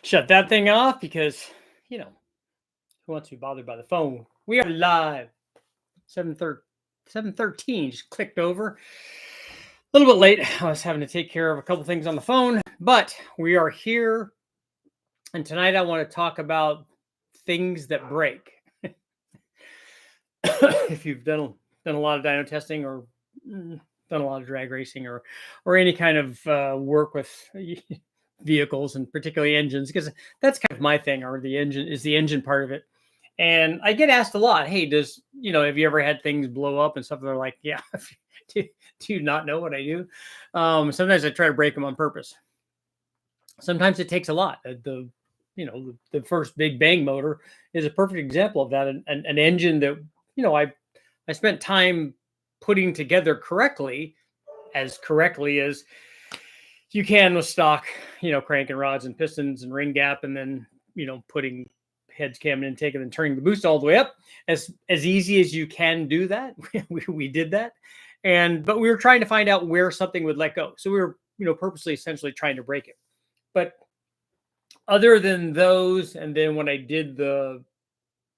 Shut that thing off because, you know, who wants to be bothered by the phone? We are live. 7:13. 7:13 just clicked over. A little bit late. I was having to take care of a couple things on the phone, but we are here. And tonight I want to talk about things that break. If you've done a lot of dyno testing or done a lot of drag racing or any kind of work with vehicles and particularly engines, because that's kind of my thing, or the engine part of it. And I get asked a lot, hey, have you ever had things blow up and stuff? They're like, yeah. do, do you not know what I do? Sometimes I try to break them on purpose. Sometimes it takes a lot. The first Big Bang motor is a perfect example of that. An engine that, I spent time putting together correctly as you can with stock, cranking rods and pistons and ring gap, and then, putting heads, cam, and intake, and then turning the boost all the way up as easy as you can do that. we did that. But we were trying to find out where something would let go. So we were, purposely essentially trying to break it. But other than those, and then when I did the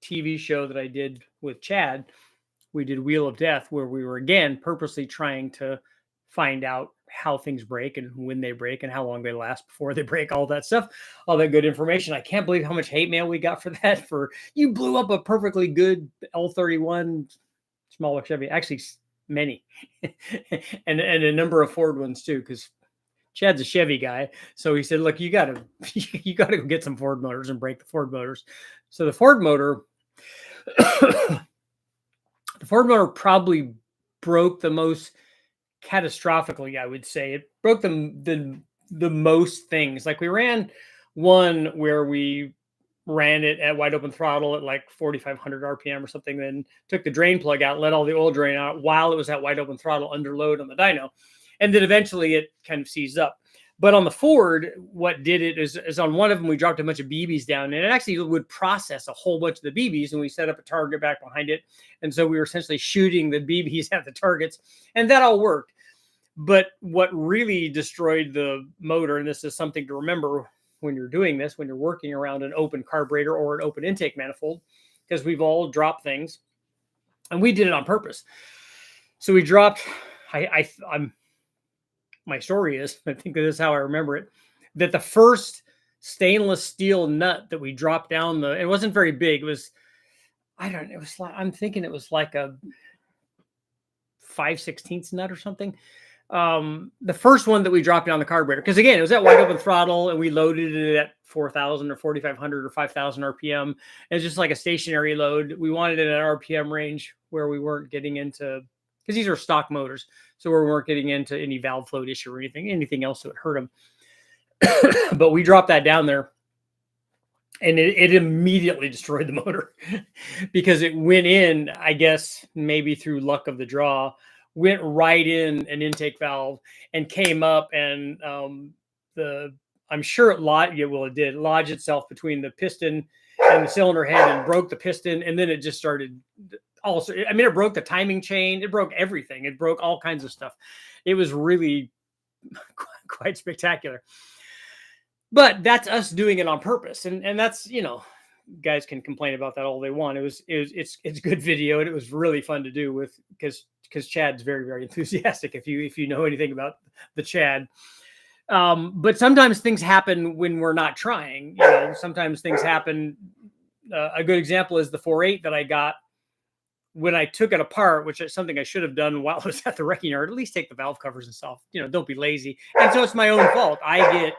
TV show that I did with Chad, we did Wheel of Death, where we were again purposely trying to find out how things break and when they break and how long they last before they break, all that stuff, all that good information. I can't believe how much hate mail we got for that. For you blew up a perfectly good L31 smaller Chevy, actually many, and a number of Ford ones too, because Chad's a Chevy guy. So he said, look, you gotta go get some Ford motors and break the Ford motors. So the Ford motor, the Ford motor probably broke the most catastrophically, I would say. It broke the most things. Like we ran one where we ran it at wide open throttle at like 4,500 RPM or something, then took the drain plug out, let all the oil drain out while it was at wide open throttle under load on the dyno. And then eventually it kind of seized up. But on the Ford, what did it is on one of them, we dropped a bunch of BBs down, and it actually would process a whole bunch of the BBs, and we set up a target back behind it. And so we were essentially shooting the BBs at the targets, and that all worked. But what really destroyed the motor, and this is something to remember when you're doing this, when you're working around an open carburetor or an open intake manifold, because we've all dropped things, and we did it on purpose. So we dropped, my story is, I think this is how I remember it, that the first stainless steel nut that we dropped down it wasn't very big. It was, I'm thinking it was like a 5/16 nut or something. The first one that we dropped down the carburetor, because again, it was at wide open throttle and we loaded it at 4,000 or 4,500 or 5,000 RPM. It was just like a stationary load. We wanted it at an RPM range where we weren't getting into, because these are stock motors, so we weren't getting into any valve float issue or anything else that would hurt them. But we dropped that down there, and it immediately destroyed the motor because it went in, I guess, maybe through luck of the draw, went right in an intake valve and came up, and I'm sure it did lodge itself between the piston and the cylinder head and broke the piston, and then it just started. Also, I mean, it broke the timing chain. It broke everything. It broke all kinds of stuff. It was really quite spectacular. But that's us doing it on purpose, and that's, guys can complain about that all they want. It's good video, and it was really fun to do because Chad's very, very enthusiastic. If you know anything about the Chad. But sometimes things happen when we're not trying. Sometimes things happen. A good example is the 4.8 that I got. When I took it apart, which is something I should have done while I was at the wrecking yard, at least take the valve covers and stuff. Don't be lazy. And so it's my own fault. I get,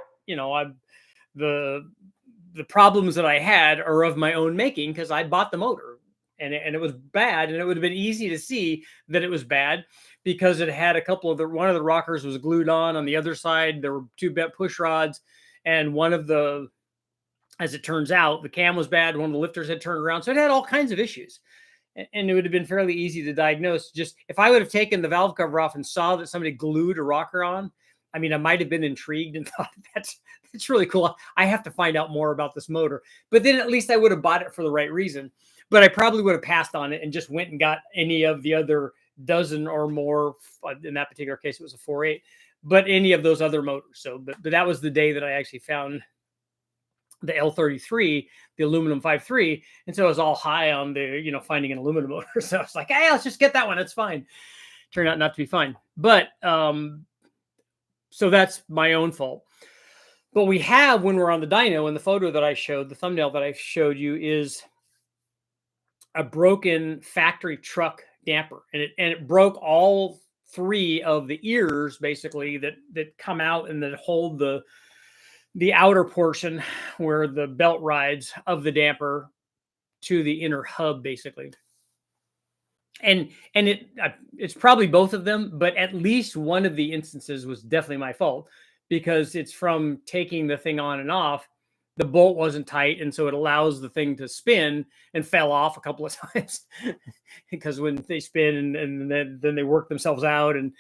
the problems that I had are of my own making because I bought the motor and it was bad. And it would have been easy to see that it was bad because it had one of the rockers was glued on the other side. There were two bent push rods, and as it turns out, the cam was bad. One of the lifters had turned around. So it had all kinds of issues. And it would have been fairly easy to diagnose. Just if I would have taken the valve cover off and saw that somebody glued a rocker on, I mean, I might have been intrigued and thought that's really cool. I have to find out more about this motor. But then at least I would have bought it for the right reason. But I probably would have passed on it and just went and got any of the other dozen or more. In that particular case, it was a 4.8, but any of those other motors. So, but that was the day that I actually found the L33, the aluminum 5.3. And so I was all high on the, finding an aluminum motor. So I was like, hey, let's just get that one. It's fine. Turned out not to be fine. But so that's my own fault. But we have, when we're on the dyno, in the photo that I showed, the thumbnail that I showed you is a broken factory truck damper. And it broke all three of the ears, basically, that come out and that hold the outer portion where the belt rides of the damper to the inner hub, basically. And it's probably both of them, but at least one of the instances was definitely my fault, because it's from taking the thing on and off. The bolt wasn't tight, and so it allows the thing to spin, and fell off a couple of times because when they spin and then they work themselves out, and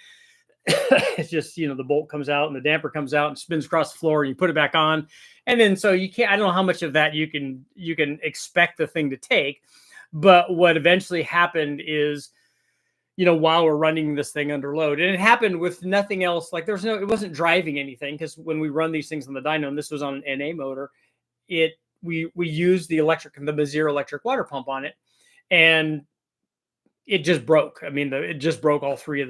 it's just, the bolt comes out and the damper comes out and spins across the floor, and you put it back on. And then, so you can't, I don't know how much of that you can expect the thing to take. But what eventually happened is, while we're running this thing under load, and it happened with nothing else, like it wasn't driving anything, because when we run these things on the dyno, and this was on an NA motor, we used the Mazir electric water pump on it, and it just broke. I mean, it just broke all three,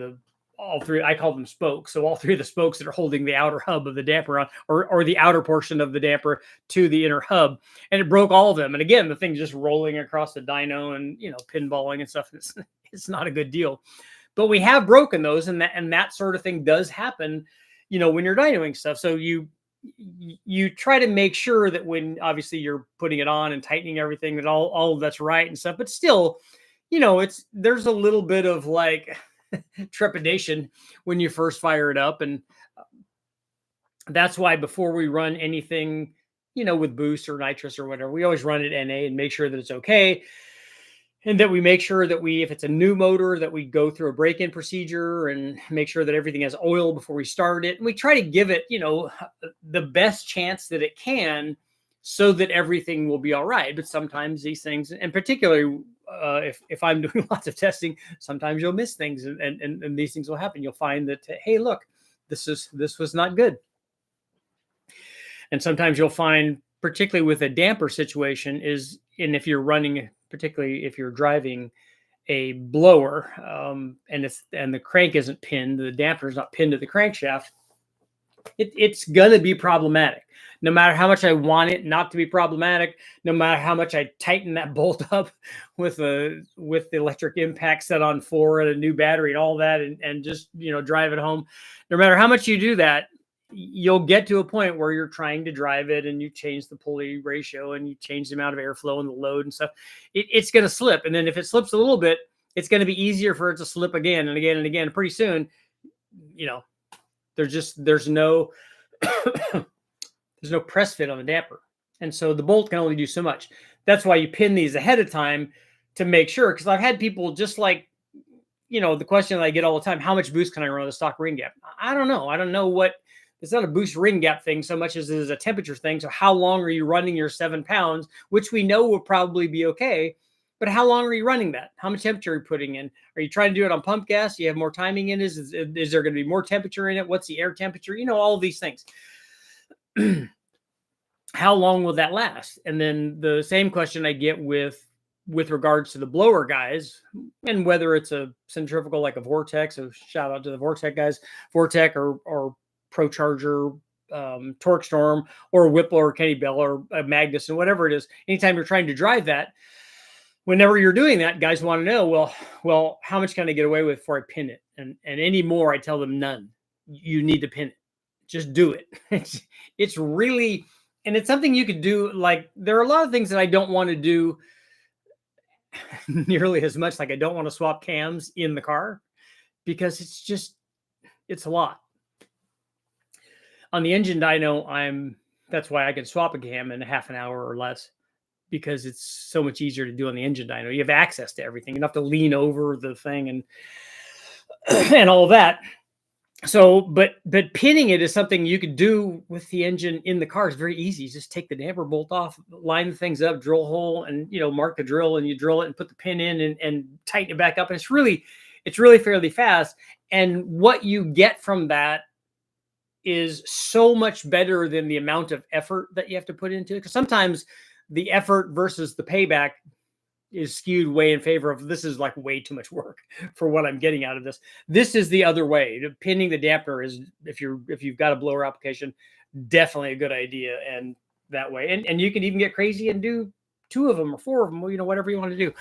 I call them spokes. So all three of the spokes that are holding the outer hub of the damper on, or the outer portion of the damper to the inner hub. And it broke all of them. And again, the thing's just rolling across the dyno and, pinballing and stuff. It's not a good deal. But we have broken those, and that sort of thing does happen, when you're dynoing stuff. So you try to make sure that when obviously you're putting it on and tightening everything, that all of that's right and stuff. But still, there's a little bit of like trepidation when you first fire it up. And that's why before we run anything, with boost or nitrous or whatever, we always run it NA and make sure that it's okay. And that we make sure that if it's a new motor, that we go through a break-in procedure and make sure that everything has oil before we start it. And we try to give it, the best chance that it can, so that everything will be all right. But sometimes these things, and particularly if I'm doing lots of testing, sometimes you'll miss things, and these things will happen. You'll find that, hey, look, this was not good. And sometimes you'll find, particularly with a damper situation, and if you're running, particularly if you're driving a blower, and the crank isn't pinned, the damper is not pinned to the crankshaft, it's gonna be problematic. No matter how much I want it not to be problematic, no matter how much I tighten that bolt up with the electric impact set on 4 and a new battery and all that, and just drive it home, no matter how much you do that, you'll get to a point where you're trying to drive it and you change the pulley ratio and you change the amount of airflow and the load and stuff. It's going to slip. And then if it slips a little bit, it's going to be easier for it to slip again and again and again. Pretty soon, there's no there's no press fit on the damper. And so the bolt can only do so much. That's why you pin these ahead of time to make sure. Because I've had people just like, the question that I get all the time, how much boost can I run with a stock ring gap? I don't know. I don't know what. It's not a boost ring gap thing so much as it is a temperature thing. So how long are you running your 7 pounds, which we know will probably be okay, but how long are you running that? How much temperature are you putting in? Are you trying to do it on pump gas? You have more timing in it? Is there going to be more temperature in it? What's the air temperature? All of these things. How long will that last? And then the same question I get with regards to the blower guys, and whether it's a centrifugal like a Vortex, so shout out to the Vortex guys, Vortex or ProCharger, Torque Storm, or Whipple or Kenny Bell or Magnus, and whatever it is. Anytime you're trying to drive that, whenever you're doing that, guys want to know, well, how much can I get away with before I pin it? And any more, I tell them none. You need to pin it. Just do it. It's really, and it's something you could do. Like, there are a lot of things that I don't want to do nearly as much. Like, I don't want to swap cams in the car because it's a lot. On the engine dyno, that's why I can swap a cam in a half an hour or less, because it's so much easier to do on the engine dyno. You have access to everything. You don't have to lean over the thing and all that. So, but pinning it is something you could do with the engine in the car. It's very easy. You just take the damper bolt off, line the things up, drill a hole, and mark the drill, and you drill it and put the pin in and tighten it back up. And it's really fairly fast. And what you get from that is so much better than the amount of effort that you have to put into it. Because sometimes the effort versus the payback is skewed way in favor of this is like way too much work for what I'm getting out of this. This is the other way. Pinning the dampener is, if you've got a blower application, definitely a good idea. And that way, and you can even get crazy and do 2 of them or 4 of them, whatever you want to do,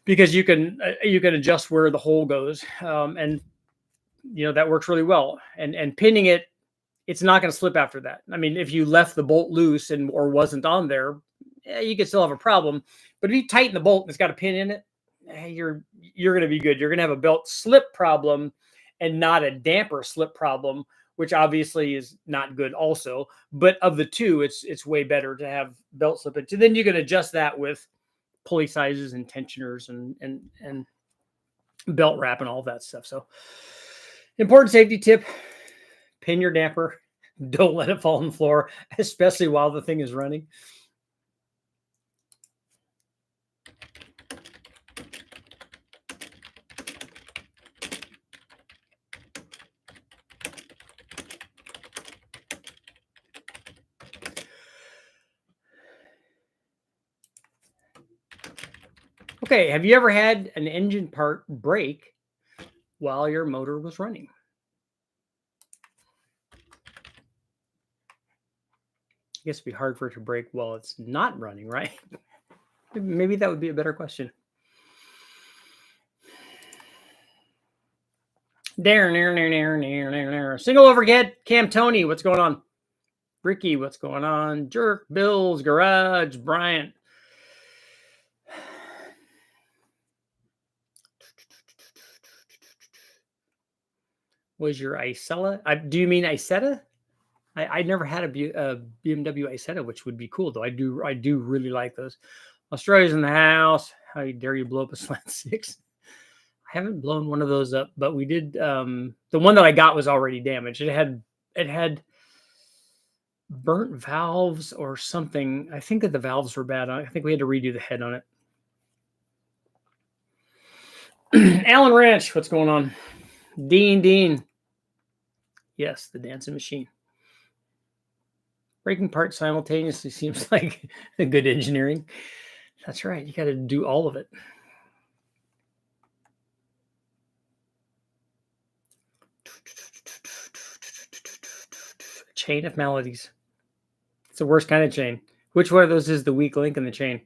because you can adjust where the hole goes, and that works really well. And pinning it, it's not going to slip after that. I mean, if you left the bolt loose or wasn't on there, you could still have a problem. But if you tighten the bolt and it's got a pin in it, you're going to be good. You're going to have a belt slip problem and not a damper slip problem, which obviously is not good also. But of the two, it's way better to have belt slip. And then you can adjust that with pulley sizes and tensioners and belt wrap and all that stuff. So important safety tip: pin your damper. Don't let it fall on the floor, especially while the thing is running. Okay, have you ever had an engine part break while your motor was running? I guess it'd be hard for it to break while it's not running, right? Maybe that would be a better question. Single overhead. Cam Tony, what's going on? Ricky, what's going on? Jerk, Bill's Garage, Bryant. Was your Isetta? Do you mean Isetta? I never had a BMW Isetta, which would be cool though. I do really like those. Australia's in the house. How dare you blow up a Slant 6? I haven't blown one of those up, but we did. The one that I got was already damaged. It had burnt valves or something. I think that the valves were bad. I think we had to redo the head on it. Allen Ranch, what's going on? Dean. Yes, the dancing machine. Breaking parts simultaneously seems like a good engineering. That's right. You got to do all of it. Chain of maladies. It's the worst kind of chain. Which one of those is the weak link in the chain?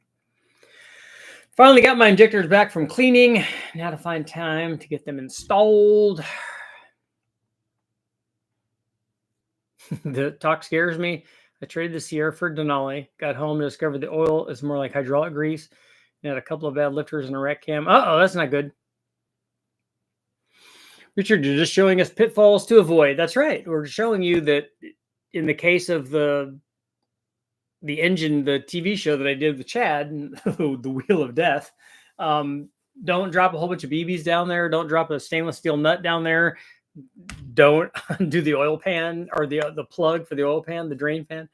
Finally got my injectors back from cleaning. Now to find time to get them installed. The talk scares me. I traded the Sierra for Denali. Got home and discovered the oil is more like hydraulic grease. And had a couple of bad lifters and a wreck cam. Uh-oh, that's not good. Richard, you're just showing us pitfalls to avoid. That's right. We're showing you that in the case of the engine, the TV show that I did with Chad, the Wheel of Death, don't drop a whole bunch of BBs down there. Don't drop a stainless steel nut down there. Don't undo the oil pan or the plug for the oil pan, the drain pan.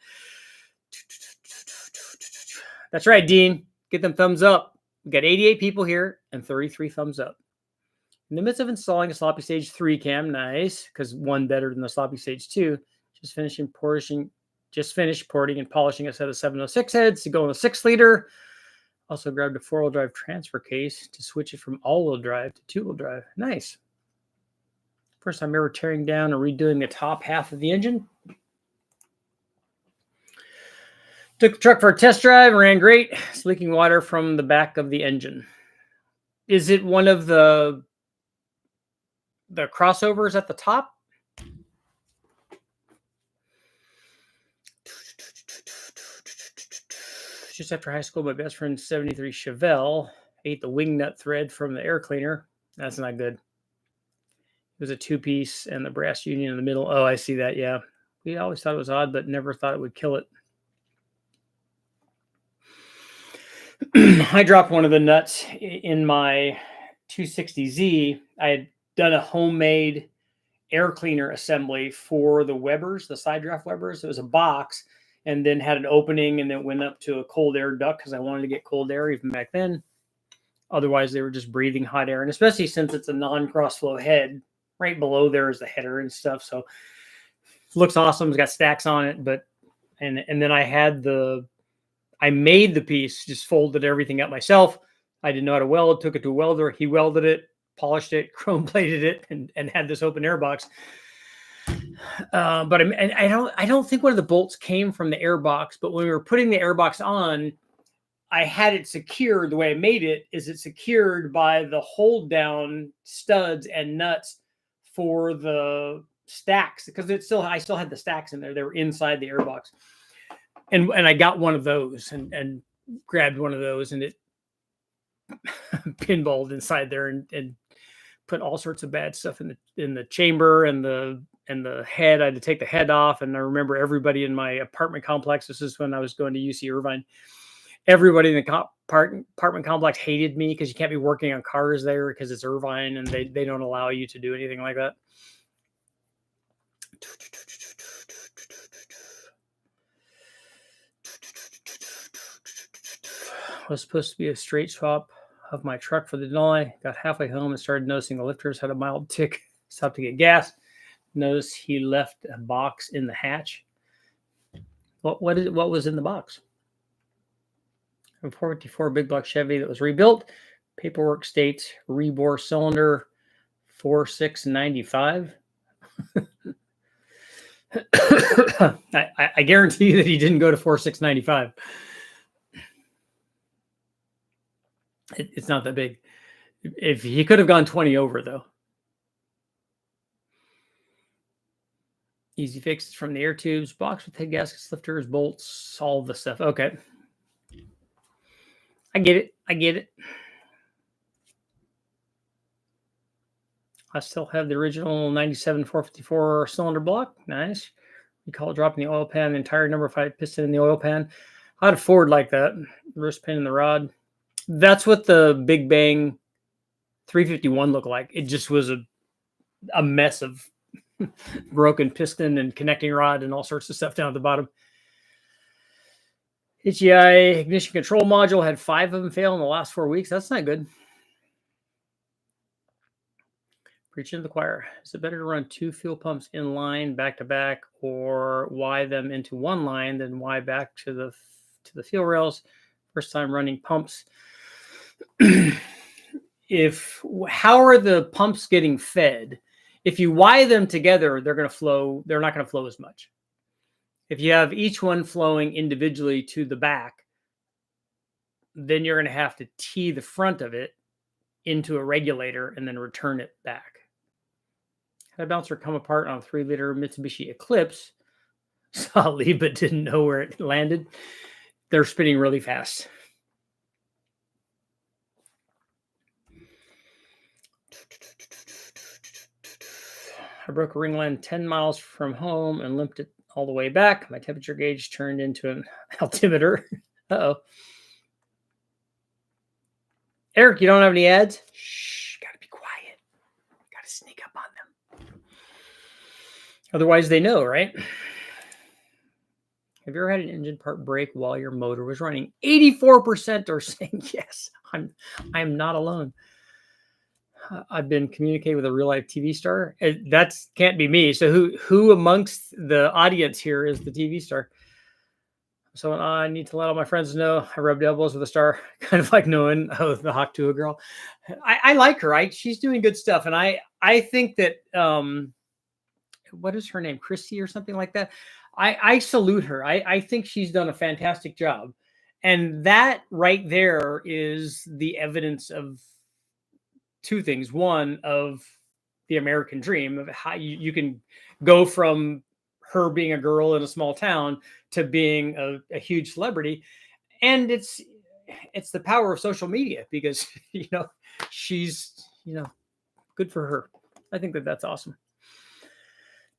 That's right, Dean. Get them thumbs up. We got 88 people here and 33 thumbs up. In the midst of installing a sloppy stage 3 cam, nice, because one better than the sloppy stage 2. Just finished porting and polishing a set of 706 heads to go on a 6-liter. Also grabbed a 4-wheel drive transfer case to switch it from all-wheel drive to 2-wheel drive. Nice. First time ever tearing down or redoing the top half of the engine. Took the truck for a test drive, ran great. It's leaking water from the back of the engine. Is it one of the crossovers at the top? Just after high school, my best friend's 73 Chevelle ate the wing nut thread from the air cleaner. That's not good. It was a 2-piece and the brass union in the middle. Oh, I see that. Yeah. We always thought it was odd, but never thought it would kill it. I dropped one of the nuts in my 260Z. I had done a homemade air cleaner assembly for the Webbers, the side draft Webbers. It was a box and then had an opening and then went up to a cold air duct because I wanted to get cold air even back then. Otherwise, they were just breathing hot air. And especially since it's a non-cross flow head, right below there is the header and stuff. So looks awesome. It's got stacks on it, but and then I made the piece, just folded everything up myself. I didn't know how to weld. Took it to a welder. He welded it, polished it, chrome plated it, and had this open air box. But I don't think one of the bolts came from the air box. But when we were putting the air box on, I had it secured. The way I made it is it's secured by the hold down studs and nuts for the stacks, because I still had the stacks in there. They were inside the air box, and I got one of those and grabbed one of those, and it pinballed inside there and put all sorts of bad stuff in the chamber and the head. I had to take the head off, and I remember everybody in my apartment complex. This is when I was going to UC Irvine. Everybody in the apartment complex hated me because you can't be working on cars there because it's Irvine and they don't allow you to do anything like that. Was supposed to be a straight swap of my truck for the Denali. Got halfway home and started noticing the lifters had a mild tick. Stopped to get gas. Noticed he left a box in the hatch. What was in the box? A 454 big block Chevy that was rebuilt. Paperwork states rebore cylinder 4695. I guarantee you that he didn't go to 4695. It's not that big. If he could have gone 20 over, though. Easy fixes from the air tubes, box with head gaskets, lifters, bolts, all the stuff. Okay. I get it. I still have the original 97 454 cylinder block. Nice. Recall dropping the oil pan, the entire number 5 piston in the oil pan. I had a Ford like that. Wrist pin in the rod. That's what the Big Bang 351 looked like. It just was a mess of broken piston and connecting rod and all sorts of stuff down at the bottom. HEI ignition control module had 5 of them fail in the last 4 weeks. That's not good. Preaching to the choir. Is it better to run 2 fuel pumps in line back to back, or Y them into one line, then Y back to the fuel rails? First time running pumps. How are the pumps getting fed? If you Y them together, they're going to flow. They're not going to flow as much. If you have each one flowing individually to the back, then you're going to have to tee the front of it into a regulator and then return it back. Had a bouncer come apart on a 3-liter Mitsubishi Eclipse. Saw it leave, but didn't know where it landed. They're spinning really fast. I broke a ring line 10 miles from home and limped it all the way back. My temperature gauge turned into an altimeter. Uh-oh. Eric, you don't have any ads? Shh, gotta be quiet. Gotta sneak up on them. Otherwise, they know, right? Have you ever had an engine part break while your motor was running? 84% are saying yes. I'm not alone. I've been communicating with a real life TV star. That can't be me. So who amongst the audience here is the TV star? So I need to let all my friends know I rubbed elbows with a star, kind of like knowing the Hawk Tuah girl. I like her. She's doing good stuff, and I think that what is her name, Christy or something like that. I salute her. I think she's done a fantastic job, and that right there is the evidence of 2 things. One, of the American dream, of how you can go from her being a girl in a small town to being a huge celebrity. And it's the power of social media, because, she's, good for her. I think that's awesome.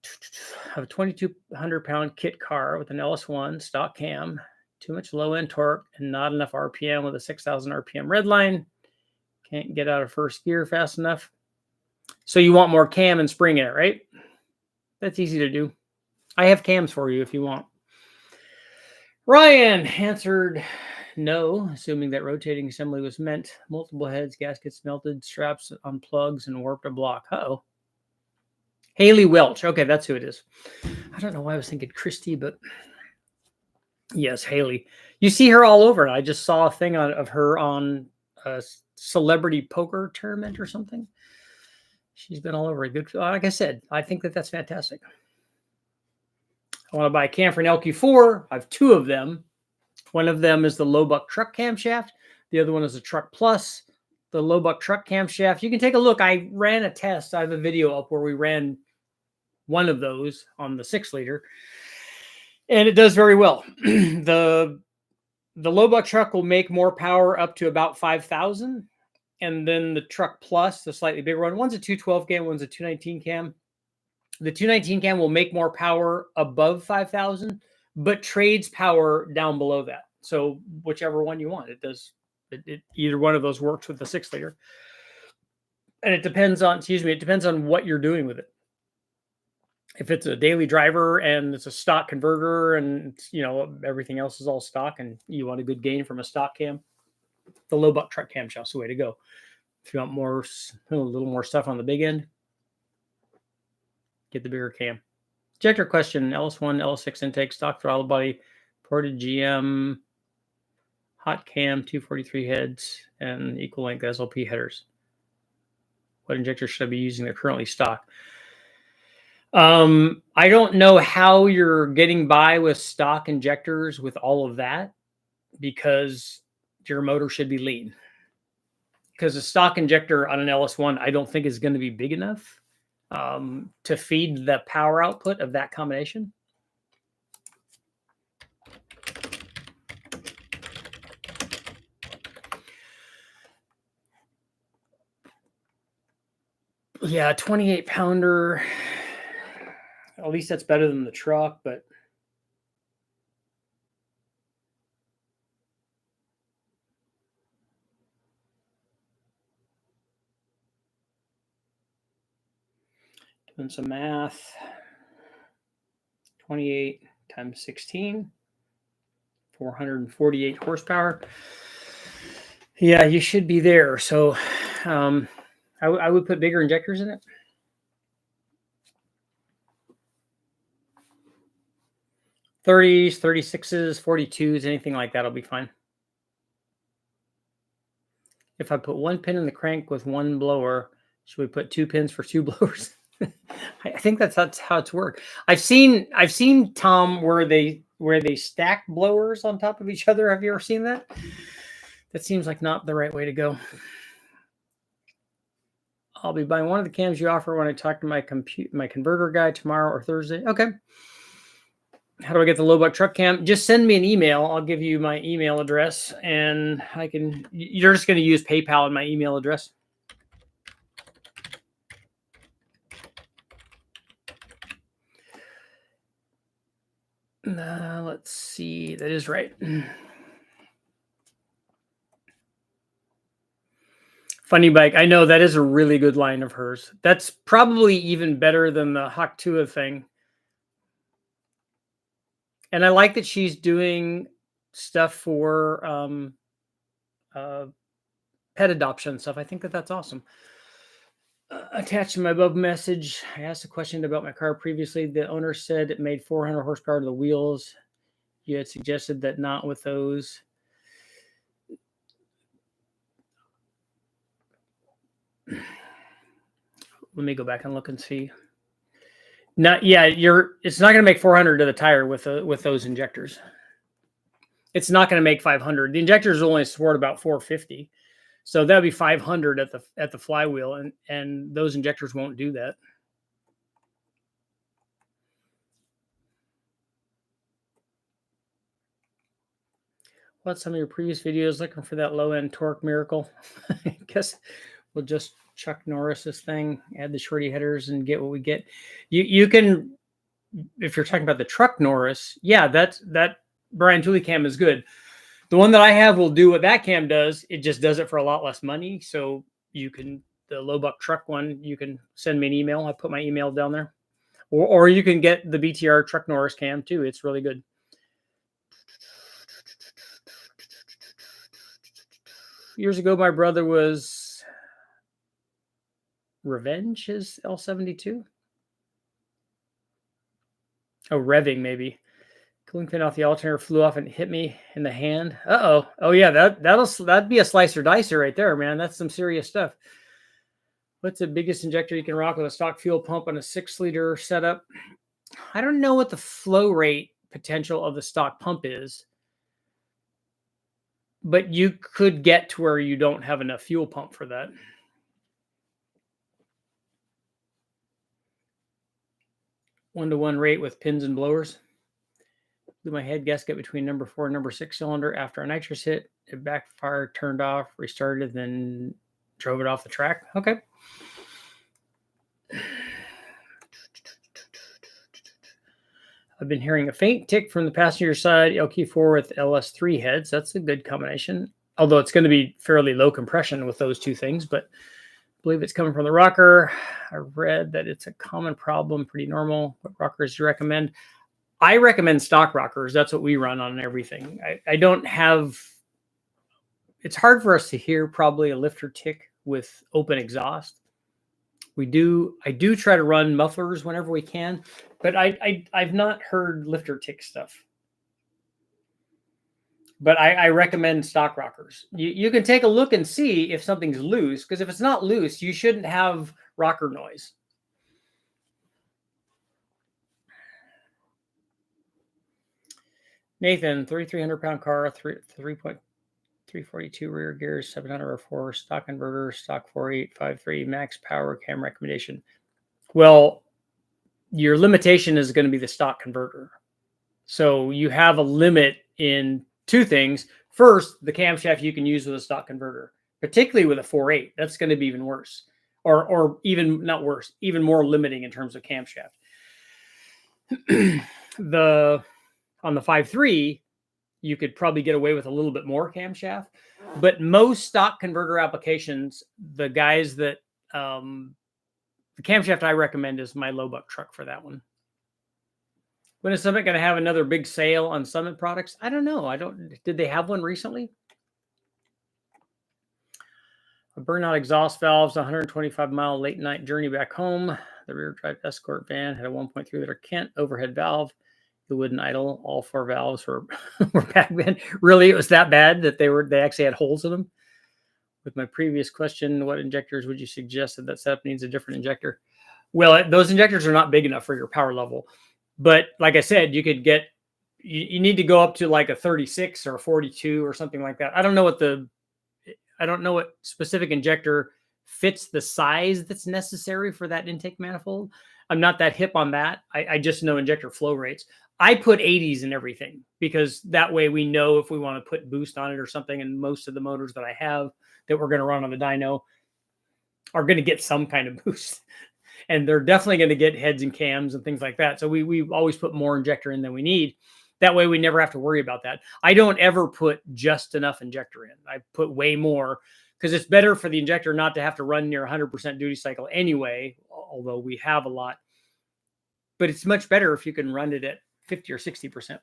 I have a 2,200-pound kit car with an LS1 stock cam, too much low end torque and not enough RPM with a 6,000 RPM red line. Can't get out of first gear fast enough. So you want more cam and spring in it, right? That's easy to do. I have cams for you if you want. Ryan answered no, assuming that rotating assembly was meant. Multiple heads, gaskets melted, straps on plugs, and warped a block. Uh-oh. Haley Welch. Okay, that's who it is. I don't know why I was thinking Christy, but yes, Haley. You see her all over. I just saw a thing of her on a celebrity poker tournament or something. She's been all over. Good. Like I said, I think that's fantastic. I want to buy a cam for an LQ4. I have two of them. One of them is the low buck truck camshaft. The other one is a truck plus. The low buck truck camshaft. You can take a look. I ran a test. I have a video up where we ran one of those on the 6-liter, and it does very well. The low buck truck will make more power up to about 5,000, and then the truck plus, the slightly bigger one, one's a 212 cam, one's a 219 cam. The 219 cam will make more power above 5,000, but trades power down below that. So whichever one you want, it does. Either one of those works with the 6-liter, and it depends on. It depends on what you're doing with it. If it's a daily driver and it's a stock converter, and everything else is all stock, and you want a good gain from a stock cam, the low buck truck camshaft's the way to go. If you want a little more stuff on the big end, get the bigger cam. Injector question: LS1, LS6 intake, stock throttle body, ported GM, hot cam, 243 heads, and equal length SLP headers. What injector should I be using? They're currently stock. I don't know how you're getting by with stock injectors with all of that, because your motor should be lean. Because a stock injector on an LS1, I don't think is going to be big enough to feed the power output of that combination. Yeah, 28 pounder. At least that's better than the truck, but doing some math. 28 times 16, 448 horsepower. Yeah, you should be there. So I would put bigger injectors in it. 30s, 36s, 42s, anything like that will be fine. If I put one pin in the crank with one blower, should we put 2 pins for 2 blowers? I think that's how it's worked. I've seen Tom where they stack blowers on top of each other. Have you ever seen that? That seems like not the right way to go. I'll be buying one of the cams you offer when I talk to my converter guy tomorrow or Thursday. Okay. How do I get the low buck truck cam? Just send me an email. I'll give you my email address, and you're just going to use PayPal and my email address. Let's see. That is right. Funny Bike. I know that is a really good line of hers. That's probably even better than the Haktua thing. And I like that she's doing stuff for pet adoption stuff. I think that's awesome. Attached to my above message, I asked a question about my car previously. The owner said it made 400 horsepower to the wheels. You had suggested that not with those. Let me go back and look and see. It's not going to make 400 to the tire with those injectors. It's not going to make 500. The injectors only support about 450. So that'll be 500 at the flywheel, and those injectors won't do that. What's some of your previous videos looking for that low end torque miracle? I guess we'll just Chuck Norris's thing, add the shorty headers, and get what we get. You can, if you're talking about the truck Norris, yeah, that Brian Tooley cam is good. The one that I have will do what that cam does. It just does it for a lot less money. So you can, the low buck truck one, you can send me an email. I put my email down there. Or you can get the BTR Truck Norris cam too. It's really good. Years ago, my brother was Revenge, his L72. Oh, revving maybe. Cooling pin off the alternator flew off and hit me in the hand. Uh-oh. Oh yeah, that'd be a slicer dicer right there, man. That's some serious stuff. What's the biggest injector you can rock with a stock fuel pump on a 6-liter setup? I don't know what the flow rate potential of the stock pump is, but you could get to where you don't have enough fuel pump for that. One-to-one rate with pins and blowers. Blew my head gasket between number 4 and number 6 cylinder after a nitrous hit. It backfired, turned off, restarted, then drove it off the track. Okay. I've been hearing a faint tick from the passenger side LQ4 with LS3 heads. That's a good combination. Although it's going to be fairly low compression with those two things, but I believe it's coming from the rocker. I read that it's a common problem, pretty normal. What rockers do you recommend? I recommend stock rockers. That's what we run on everything. I don't have, it's hard for us to hear probably a lifter tick with open exhaust. I do try to run mufflers whenever we can, but I've not heard lifter tick stuff. But I recommend stock rockers. You can take a look and see if something's loose, because if it's not loose, you shouldn't have rocker noise. Nathan, 3,300-pound car, 3.342 rear gears, 700 R4, stock inverter, stock 4853, max power, cam recommendation. Well, your limitation is going to be the stock converter. So you have a limit in two things. First, the camshaft you can use with a stock converter, particularly with a 4.8. That's going to be even worse, or even not worse, even more limiting in terms of camshaft. On the 5.3, you could probably get away with a little bit more camshaft, but most stock converter applications, the guys that the camshaft I recommend is my low buck truck for that one. When is Summit going to have another big sale on Summit products? I don't know. Did they have one recently? A burnout exhaust valves, 125-mile late night journey back home. The rear drive Escort van had a 1.3 liter Kent overhead valve. It wouldn't idle. All 4 valves were back then. Really, it was that bad that they actually had holes in them. With my previous question, what injectors would you suggest that setup needs a different injector? Well, those injectors are not big enough for your power level. But like I said, you could get, you need to go up to like a 36 or a 42 or something like that. I don't know what specific injector fits the size that's necessary for that intake manifold. I'm not that hip on that. I just know injector flow rates. I put 80s in everything because that way we know if we want to put boost on it or something. And most of the motors that I have that we're going to run on the dyno are going to get some kind of boost. And they're definitely going to get heads and cams and things like that. So we always put more injector in than we need. That way we never have to worry about that. I don't ever put just enough injector in. I put way more because it's better for the injector not to have to run near 100% duty cycle anyway, although we have a lot. But it's much better if you can run it at 50 or 60%.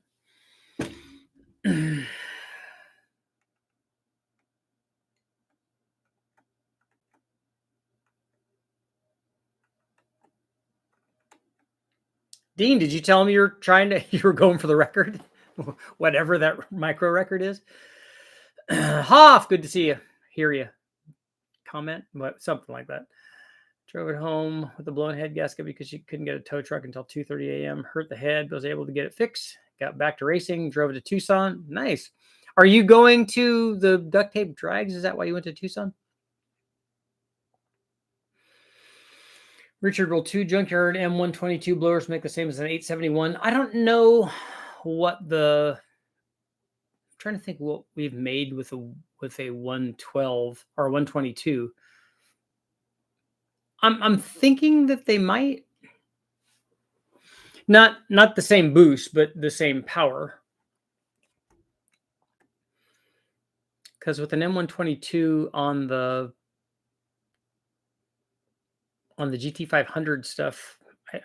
Dean, did you tell him you were going for the record? Whatever that micro record is. Hoff, good to see you. Hear you. Comment, but something like that. Drove it home with a blown head gasket because she couldn't get a tow truck until 2:30 a.m. Hurt the head, was able to get it fixed. Got back to racing, drove it to Tucson. Nice. Are you going to the duct tape drags? Is that why you went to Tucson? Richard, will 2 Junkyard M122 blowers make the same as an 871? I don't know what I'm trying to think what we've made with a 112 or 122. I'm thinking that they might not the same boost, but the same power. Because with an M122 on the GT500 stuff,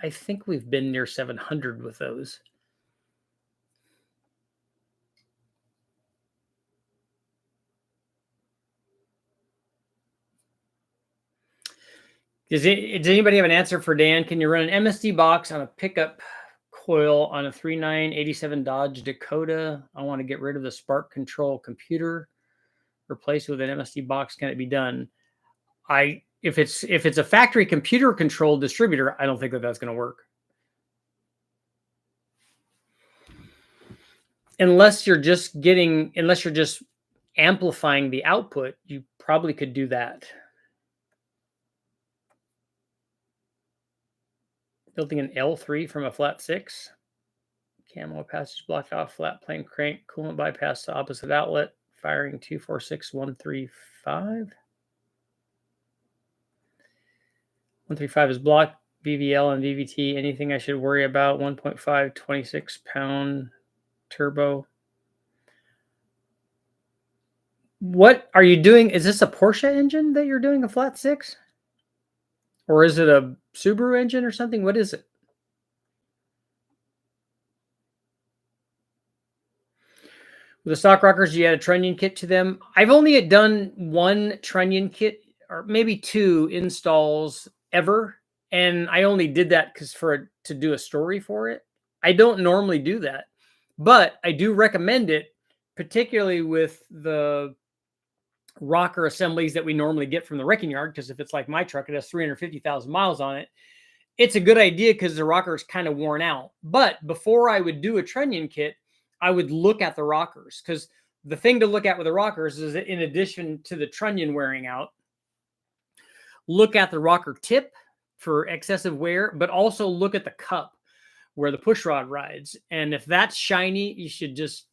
I think we've been near 700 with those. Does anybody have an answer for Dan? Can you run an MSD box on a pickup coil on a 3987 Dodge Dakota. I want to get rid of the spark control computer, replace it with an MSD box. Can it be done? If it's a factory computer controlled distributor, I don't think that that's going to work. Unless you're just amplifying the output, you probably could do that. Building an L3 from a flat 6. Camo passage blocked off, flat plane crank, coolant bypass to opposite outlet, firing 246135. 135 is blocked, BVL and VVT. Anything I should worry about? 1.5, 26 pound turbo. What are you doing? Is this a Porsche engine that you're doing a flat 6? Or is it a Subaru engine or something? What is it? With the stock rockers, you add a trunnion kit to them. I've only done one trunnion kit or maybe 2 installs ever. And I only did that to do a story for it. I don't normally do that, but I do recommend it, particularly with the rocker assemblies that we normally get from the wrecking yard. Because if it's like my truck, it has 350,000 miles on it. It's a good idea because the rocker is kind of worn out. But before I would do a trunnion kit, I would look at the rockers, because the thing to look at with the rockers is that in addition to the trunnion wearing out, look at the rocker tip for excessive wear, but also look at the cup where the push rod rides. And if that's shiny, you should just,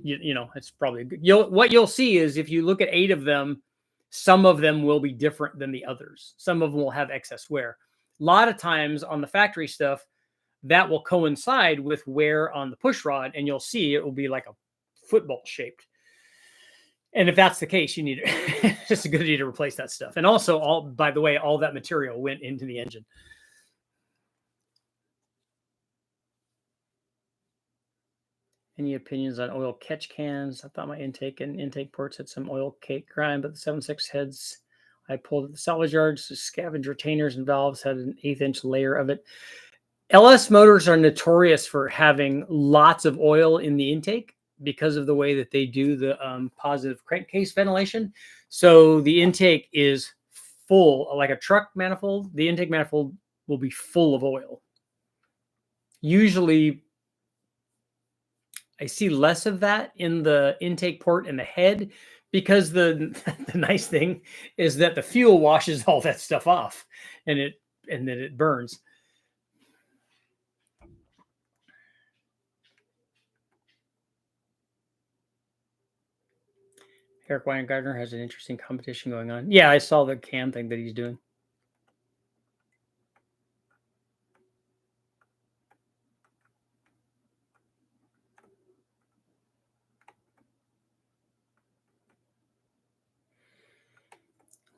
you know, it's probably good. What you'll see is if you look at 8 of them, some of them will be different than the others. Some of them will have excess wear. A lot of times on the factory stuff, that will coincide with wear on the push rod, and you'll see it will be like a football shaped. And if that's the case, you need it. It's a good idea to replace that stuff. And also, by the way, all that material went into the engine. Any opinions on oil catch cans? I thought my intake ports had some oil cake grind, but the 7.6 heads I pulled at the salvage yards, the scavenge retainers and valves had an 1/8 inch layer of it. LS motors are notorious for having lots of oil in the intake because of the way that they do the positive crankcase ventilation. So the intake is full, like a truck manifold. The intake manifold will be full of oil. Usually, I see less of that in the intake port and the head, because the nice thing is that the fuel washes all that stuff off, and then it burns. Eric Weingartner has an interesting competition going on. Yeah, I saw the cam thing that he's doing.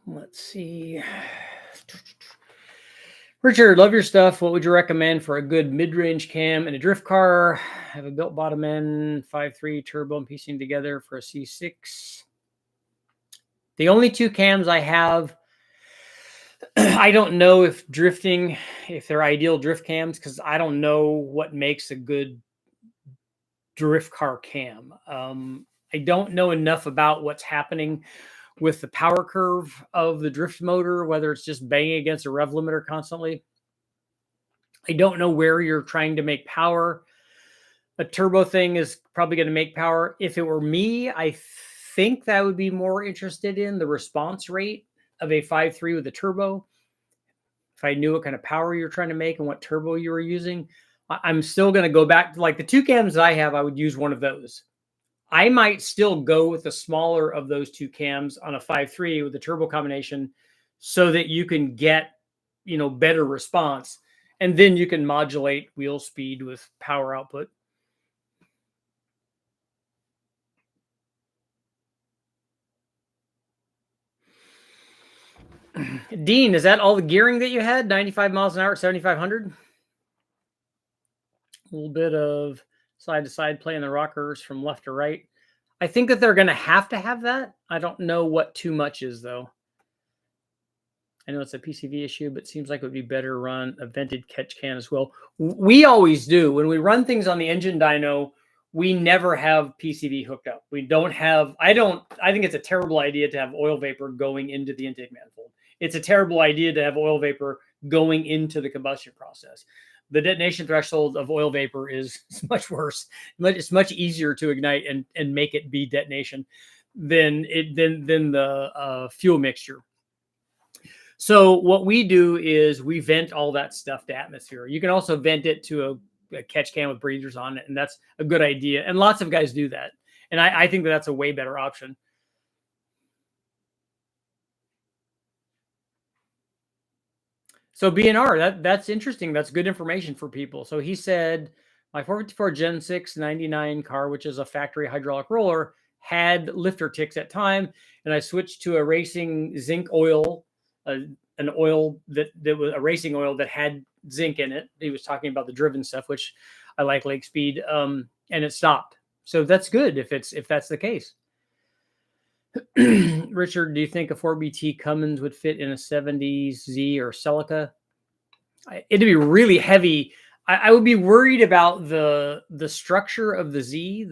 Let's see. Richard, love your stuff. What would you recommend for a good mid-range cam in a drift car? I have a built bottom end, 5.3 turbo and piecing together for a C6. The only 2 cams I have, I don't know if they're ideal drift cams, because I don't know what makes a good drift car cam. I don't know enough about what's happening with the power curve of the drift motor, whether it's just banging against a rev limiter constantly. I don't know where you're trying to make power. A turbo thing is probably going to make power. If it were me, I think that I would be more interested in the response rate of a 5.3 with a turbo. If I knew what kind of power you're trying to make and what turbo you were using, I'm still going to go back to like the 2 cams that I have. I would use one of those. I might still go with the smaller of those 2 cams on a 5.3 with the turbo combination, so that you can get, better response, and then you can modulate wheel speed with power output. Dean, is that all the gearing that you had? 95 miles an hour at 7,500? A little bit of side to side playing the rockers from left to right. I think that they're going to have that. I don't know what too much is, though. I know it's a PCV issue, but it seems like it would be better to run a vented catch can as well. We always do. When we run things on the engine dyno, we never have PCV hooked up. We don't have, I think it's a terrible idea to have oil vapor going into the intake manifold. It's a terrible idea to have oil vapor going into the combustion process. The detonation threshold of oil vapor is much worse. It's much easier to ignite and make it be detonation than the fuel mixture. So what we do is we vent all that stuff to atmosphere. You can also vent it to a catch can with breathers on it, and that's a good idea. And lots of guys do that. And I think that's a way better option. So BNR, that's interesting. That's good information for people. So he said, my 454 Gen 6 99 car, which is a factory hydraulic roller, had lifter ticks at time, and I switched to a racing zinc oil, an oil that was a racing oil that had zinc in it. He was talking about the driven stuff, which I like Lake Speed, and it stopped. So that's good if that's the case. Richard, do you think a 4BT Cummins would fit in a 70s Z or Celica? It'd be really heavy. I would be worried about the structure of the Z.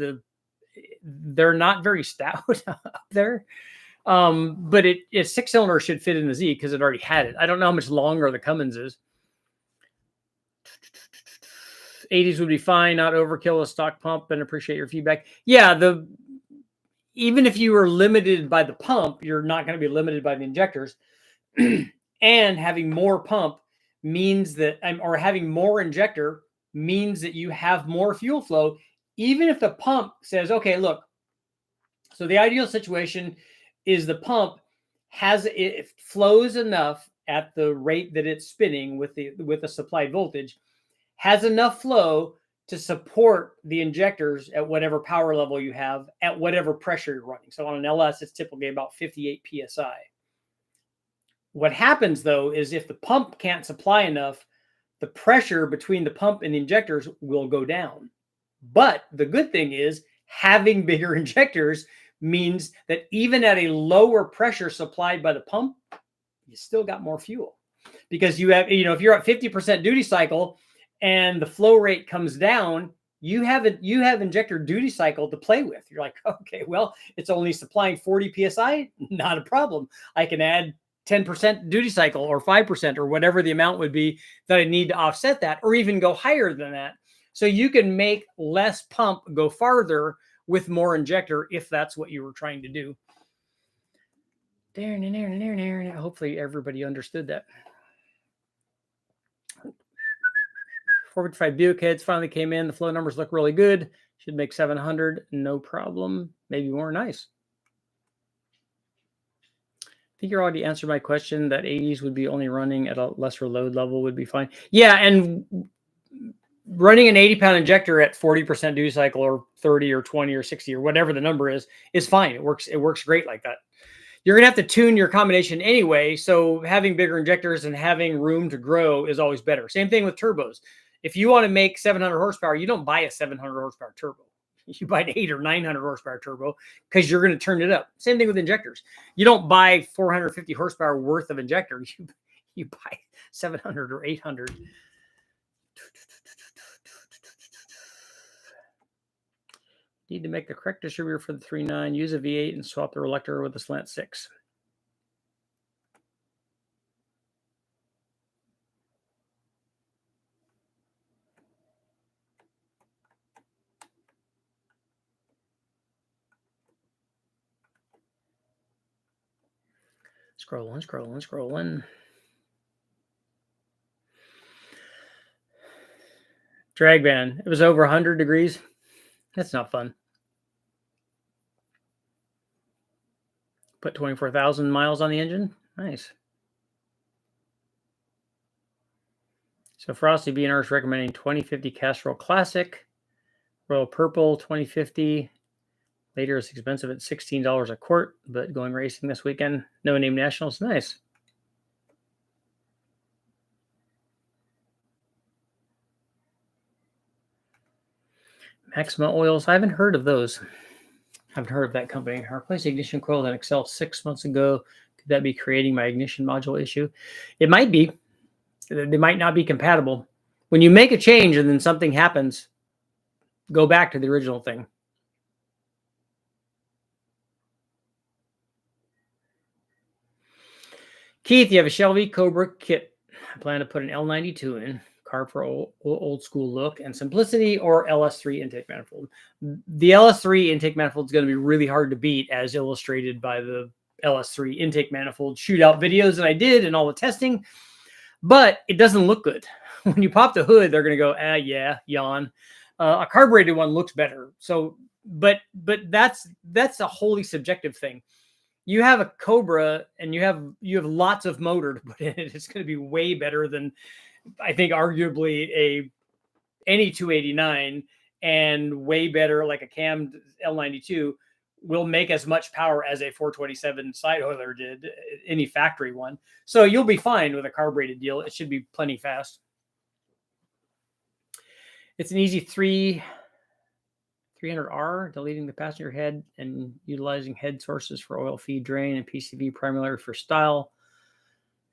They're not very stout up there. But a 6-cylinder should fit in the Z because it already had it. I don't know how much longer the Cummins is. 80s would be fine, not overkill a stock pump, and appreciate your feedback. Yeah, even if you were limited by the pump, you're not going to be limited by the injectors. And having more pump means that, or having more injector means that you have more fuel flow, even if the pump says, okay, look, so the ideal situation is the pump it flows enough at the rate that it's spinning with the supplied voltage, has enough flow to support the injectors at whatever power level you have at whatever pressure you're running. So on an LS, it's typically about 58 PSI. What happens though is if the pump can't supply enough, the pressure between the pump and the injectors will go down. But the good thing is having bigger injectors means that even at a lower pressure supplied by the pump, you still got more fuel. Because you have, if you're at 50% duty cycle and the flow rate comes down, you have injector duty cycle to play with. You're like, okay, well, it's only supplying 40 PSI, not a problem. I can add 10% duty cycle or 5% or whatever the amount would be that I need to offset that, or even go higher than that. So you can make less pump go farther with more injector if that's what you were trying to do. Hopefully everybody understood that. 455 Buick heads finally came in. The flow numbers look really good. Should make 700, no problem. Maybe more. Nice. I think you already answered my question that 80s would be only running at a lesser load level would be fine. Yeah, and running an 80-pound injector at 40% duty cycle or 30 or 20 or 60 or whatever the number is fine. It works great like that. You're going to have to tune your combination anyway, so having bigger injectors and having room to grow is always better. Same thing with turbos. If you want to make 700 horsepower, you don't buy a 700 horsepower turbo. You buy an 800 or 900 horsepower turbo because you're going to turn it up. Same thing with injectors. You don't buy 450 horsepower worth of injector. You buy 700 or 800. Need to make the correct distributor for the 3.9. Use a V8 and swap the reluctor with a slant 6. Scrolling. Drag van. It was over 100 degrees. That's not fun. Put 24,000 miles on the engine. Nice. So Frosty BNR is recommending 2050 Castrol Classic. Royal Purple 2050. Later is expensive at $16 a quart, but going racing this weekend. No name nationals. Nice. Maxima Oils. I haven't heard of those. I haven't heard of that company. I replaced the ignition coil in Excel 6 months ago. Could that be creating my ignition module issue? It might be. They might not be compatible. When you make a change and then something happens, go back to the original thing. Keith, you have a Shelby Cobra kit. I plan to put an L92 in. Carb for old school look and simplicity, or LS3 intake manifold. The LS3 intake manifold is going to be really hard to beat, as illustrated by the LS3 intake manifold shootout videos that I did and all the testing. But it doesn't look good. When you pop the hood, they're going to go, yeah, yawn. A carbureted one looks better. So, but that's a wholly subjective thing. You have a Cobra and you have lots of motor to put in it. It's going to be way better than, I think, arguably any 289, and way better like a Cam L92 will make as much power as a 427 side oiler did, any factory one. So you'll be fine with a carbureted deal. It should be plenty fast. It's an easy 300R, deleting the passenger head and utilizing head sources for oil feed drain and PCV primarily for style.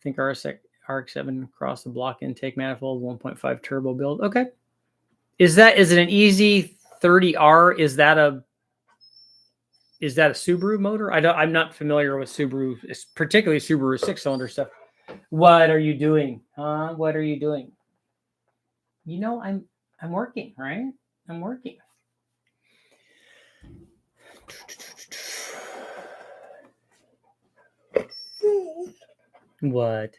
I think RX-7 across the block intake manifold, 1.5 turbo build. Okay. Is it an easy 30R? Is that a Subaru motor? I'm not familiar with Subaru, particularly Subaru 6-cylinder stuff. What are you doing? Huh? What are you doing? You know, I'm working, right? I'm working. What?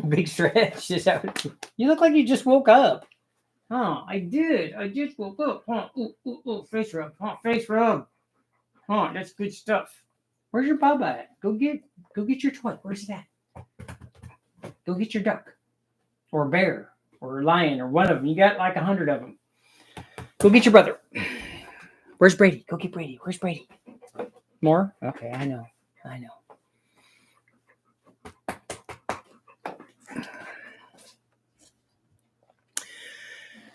Big stretch. Is that what you look like? You just woke up. Huh? I did. I just woke up. Huh? Ooh, face rub. Huh? Face rub. Huh? That's good stuff. Where's your baba at? Go get your toy. Where's that? Go get your duck, or bear, or lion, or one of them. You got like 100 of them. Go get your brother. Where's Brady? Go get Brady. Where's Brady? More? Okay, I know.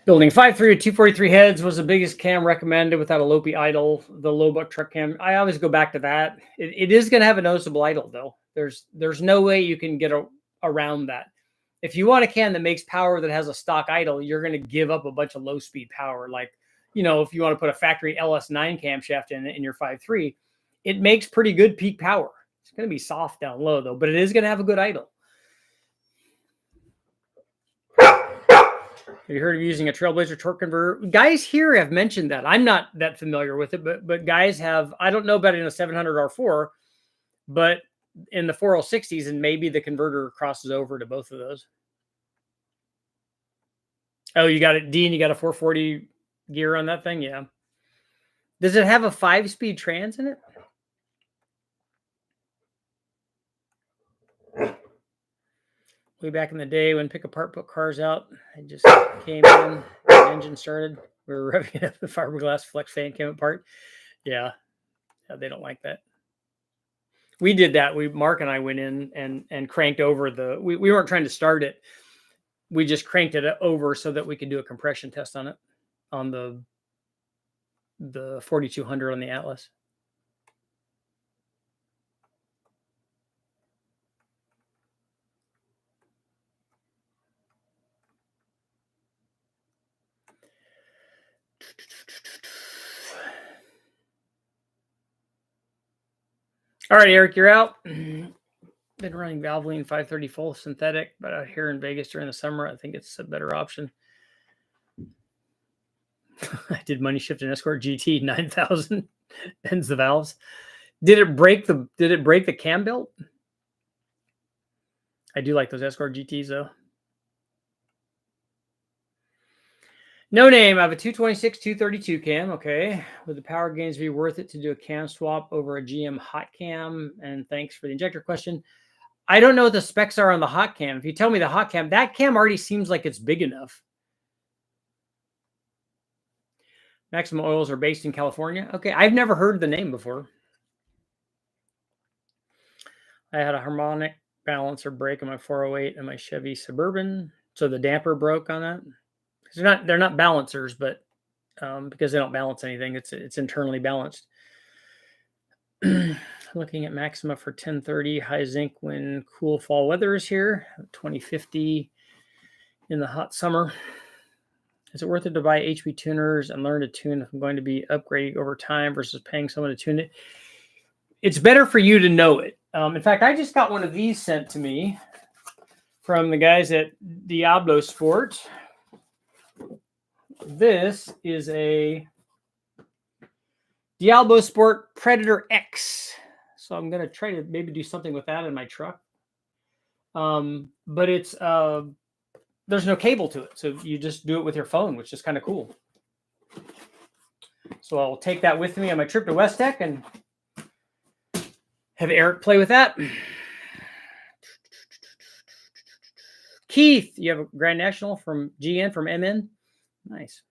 Building 5.3 with 243 heads was the biggest cam recommended without a Lopi idle. The low buck truck cam. I always go back to that. It is going to have a noticeable idle though. There's no way you can get around that. If you want a cam that makes power that has a stock idle, you're going to give up a bunch of low speed power. Like, if you want to put a factory LS9 camshaft in your 5.3, it makes pretty good peak power. It's going to be soft down low though, but it is going to have a good idle. Have you heard of using a Trailblazer torque converter? Guys here have mentioned that. I'm not that familiar with it, but guys have. I don't know about it in a 700 R4, but in the 4060s, and maybe the converter crosses over to both of those. Oh, you got it, Dean. You got a 440 gear on that thing? Yeah. Does it have a 5-speed trans in it? Way back in the day when Pick Apart put cars out, I just came in, the engine started, we were revving it up, the fiberglass flex fan came apart. Yeah, they don't like that. We did that. Mark and I went in and cranked over we weren't trying to start it. We just cranked it over so that we could do a compression test on it, on the 4200 on the Atlas. All right, Eric, you're out. Been running Valvoline 530 full synthetic, but out here in Vegas during the summer, I think it's a better option. I did money shift and Escort GT 9000, ends the valves. Did it break the cam belt? I do like those Escort GTs though. No name. I have a 226 232 cam. Okay. Would the power gains be worth it to do a cam swap over a GM hot cam? And thanks for the injector question. I don't know what the specs are on the hot cam. If you tell me the hot cam, that cam already seems like it's big enough. Maximum Oils are based in California. Okay. I've never heard the name before. I had a harmonic balancer break on my 408 and my Chevy Suburban. So the damper broke on that. They're not balancers, but because they don't balance anything, it's internally balanced. Looking at maxima for 1030 high zinc when cool fall weather is here, 2050 in the hot summer. Is it worth it to buy HP tuners and learn to tune if I'm going to be upgrading over time versus paying someone to tune it? It's better for you to know it. In fact, I just got one of these sent to me from the guys at Diablo Sport. This is a Diablo Sport Predator X. So I'm going to try to maybe do something with that in my truck. But it's there's no cable to it. So you just do it with your phone, which is kind of cool. So I'll take that with me on my trip to West Tech and have Eric play with that. Keith, you have a Grand National from GN from MN. Nice.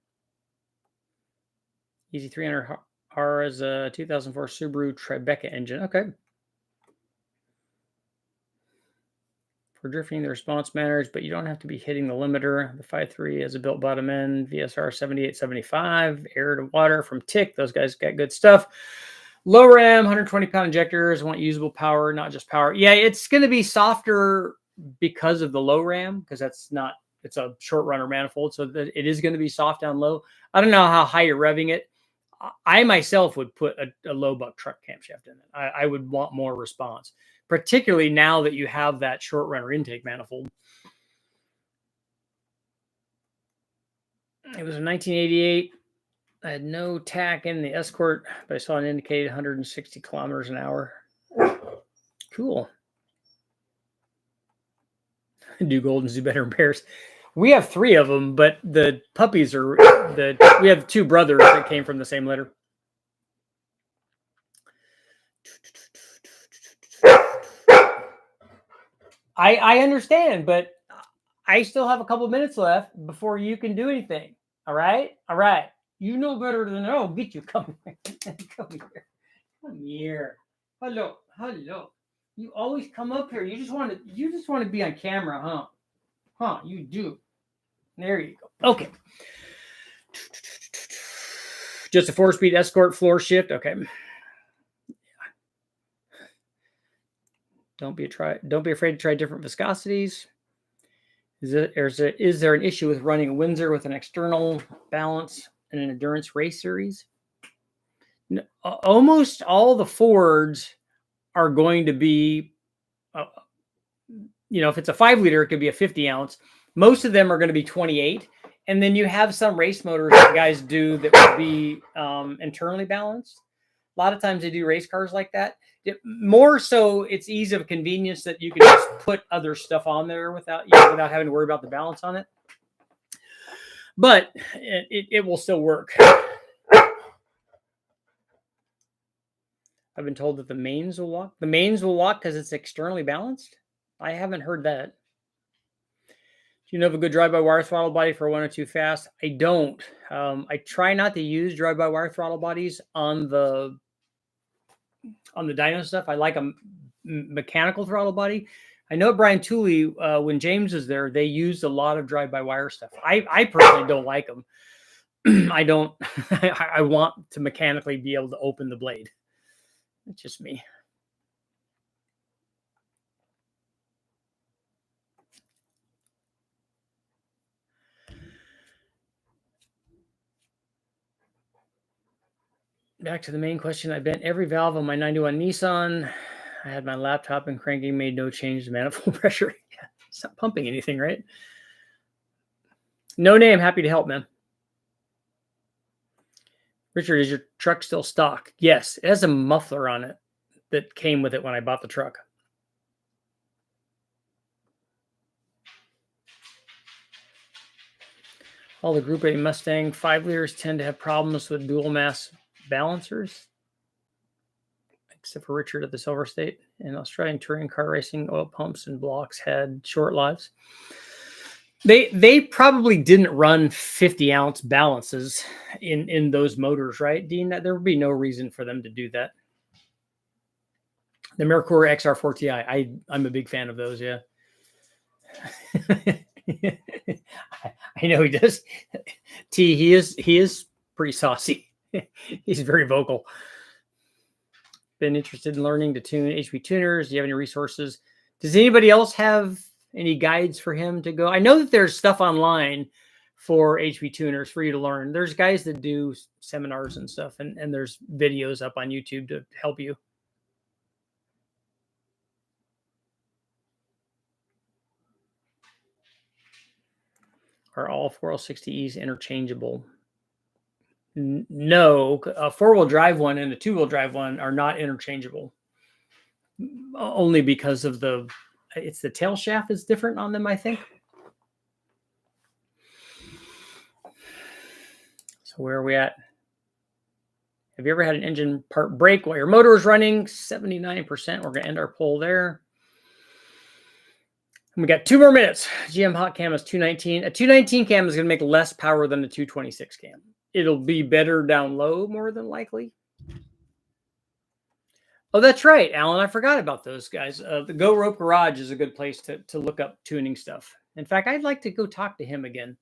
Easy 300 R is a 2004 Subaru Tribeca engine. Okay. For drifting, the response matters, but you don't have to be hitting the limiter. The 5.3 is a built bottom end, VSR 7875, air to water from Tick. Those guys got good stuff. Low RAM, 120-pound injectors. Want usable power, not just power. Yeah, it's going to be softer because of the low RAM, because it's a short runner manifold, so that it is going to be soft down low. I don't know how high you're revving it. I myself would put a low buck truck camshaft in it. I would want more response, particularly now that you have that short runner intake manifold. It was in 1988. I had no tack in the Escort, but I saw an indicated 160 kilometers an hour. Cool. Do Goldens do better in pairs? We have 3 of them, but the puppies are we have 2 brothers that came from the same litter. I understand, but I still have a couple minutes left before you can do anything. All right? All right. You know better than I'll get you. Come here. Come here. Come here. Hello. Hello. You always come up here. You just want to be on camera, huh? Huh, you do. There you go. Okay. Just a 4-speed Escort floor shift. Okay. Don't be afraid to try different viscosities. Is there an issue with running a Windsor with an external balance and an endurance race series? No, almost all the Fords are going to be, if it's a 5-liter, it could be a 50 ounce. Most of them are going to be 28. And then you have some race motors that guys do that will be internally balanced. A lot of times they do race cars like that. More so, it's ease of convenience that you can just put other stuff on there without having to worry about the balance on it. But it will still work. I've been told that the mains will walk. The mains will walk because it's externally balanced. I haven't heard that. Do you know of a good drive-by-wire throttle body for 102 fast? I don't. I try not to use drive-by-wire throttle bodies on the dyno stuff. I like a mechanical throttle body. I know at Brian Tooley, when James was there, they used a lot of drive-by-wire stuff. I personally don't like them. I don't. I want to mechanically be able to open the blade. It's just me. Back to the main question. I bent every valve on my 91 Nissan. I had my laptop and cranking, made no change to manifold pressure. Yeah, it's not pumping anything, right? No name. Happy to help, man. Richard, is your truck still stock? Yes, it has a muffler on it that came with it when I bought the truck. All the Group A Mustang 5-liters tend to have problems with dual mass balancers, except for Richard at the Silver State. In Australian touring car racing, oil pumps and blocks had short lives. They probably didn't run 50-ounce balances in those motors, right, Dean? There would be no reason for them to do that. The Merkur XR4Ti, I'm a big fan of those, yeah. I know he does. He is pretty saucy. He's very vocal. been interested in learning to tune HP tuners. Do you have any resources? Does anybody else have any guides for him to go? I know that there's stuff online for HP tuners for you to learn. There's guys that do seminars and stuff, and there's videos up on YouTube to help you. Are all 4L60Es interchangeable? No, a 4-wheel drive one and a 2-wheel drive one are not interchangeable. Only because of it's the tail shaft is different on them, I think. So where are we at? Have you ever had an engine part break while your motor is running? 79%. We're going to end our poll there. And we got 2 more minutes. GM hot cam is 219. A 219 cam is going to make less power than a 226 cam. It'll be better down low, more than likely. Oh, that's right, Alan. I forgot about those guys. The Go Rope Garage is a good place to look up tuning stuff. In fact, I'd like to go talk to him again.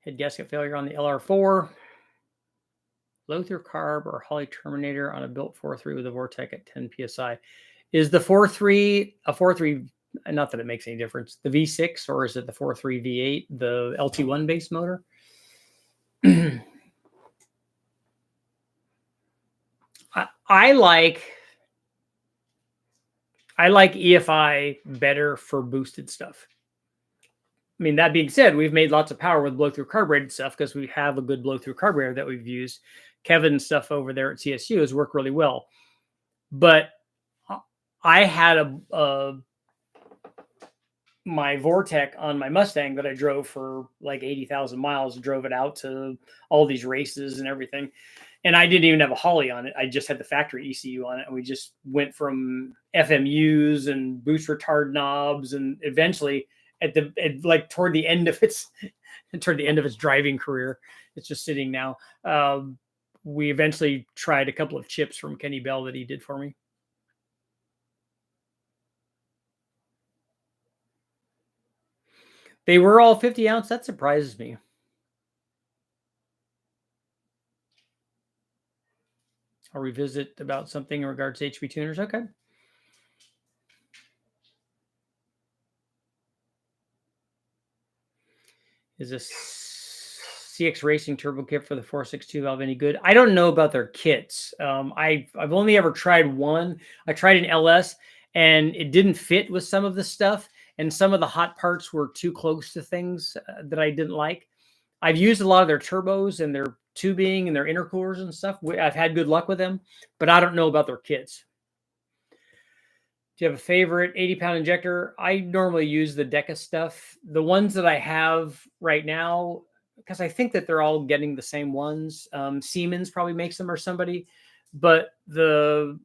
Head gasket failure on the LR4. Low through carb or Holley Terminator on a built 4.3 with a Vortec at 10 PSI. Is the 4.3 a 4.3? Not that it makes any difference. The V6 or is it the 4.3 V8, the LT1 base motor? I like EFI better for boosted stuff. I mean, that being said, we've made lots of power with blow-through carbureted stuff because we have a good blow-through carburetor that we've used. Kevin's stuff over there at CSU has worked really well. But I had my Vortec on my Mustang that I drove for like 80,000 miles, drove it out to all these races and everything. And I didn't even have a Holley on it. I just had the factory ECU on it. And we just went from FMUs and boost retard knobs. And eventually toward the end of its driving career, it's just sitting now. We eventually tried a couple of chips from Kenny Bell that he did for me. They were all 50 ounce. That surprises me. I'll revisit about something in regards to HP tuners. Okay. Is this CX Racing turbo kit for the 462 valve any good? I don't know about their kits. I've only ever tried one. I tried an LS and it didn't fit with some of the stuff. And some of the hot parts were too close to things that I didn't like. I've used a lot of their turbos and their tubing and their intercoolers and stuff. I've had good luck with them, but I don't know about their kits. Do you have a favorite 80-pound injector? I normally use the Deca stuff. The ones that I have right now, because I think that they're all getting the same ones. Siemens probably makes them or somebody, but the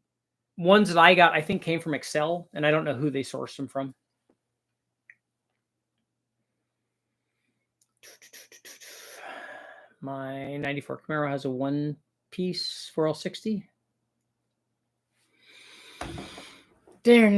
ones that I got, I think came from Excel, and I don't know who they sourced them from. My 94 Camaro has a one-piece 4L60. There.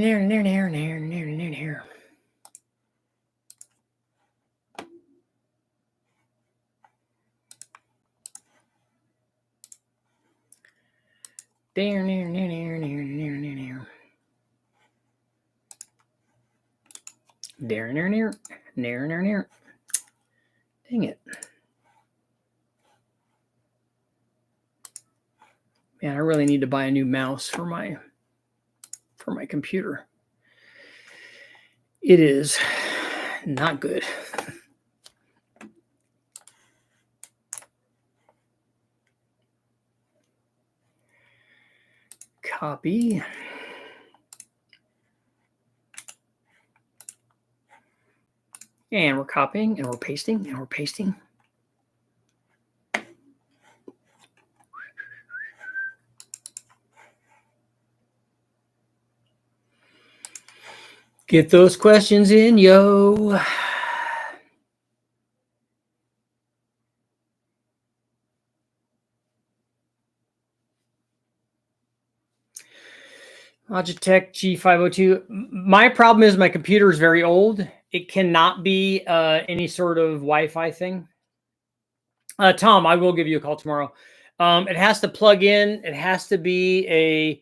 Dang it. Man, I really need to buy a new mouse for my computer. It is not good. Copy. And we're copying and we're pasting and we're pasting. Get those questions in, yo. Logitech G502. My problem is my computer is very old. It cannot be any sort of Wi-Fi thing. Tom, I will give you a call tomorrow. It has to plug in. It has to be a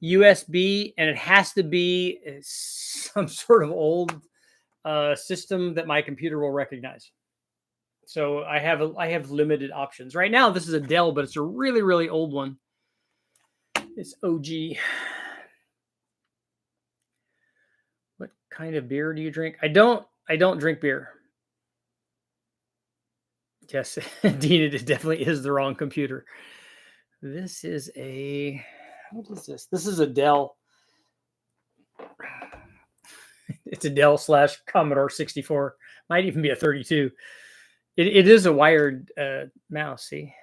USB, and it has to be some sort of old system that my computer will recognize. So I have limited options right now. This is a Dell, but it's a really, really old one. It's OG. What kind of beer do you drink? I don't drink beer. Yes, Dean, it definitely is the wrong computer. This is a, what is this? This is a Dell. It's a Dell / Commodore 64. Might even be a 32. It is a wired mouse, see?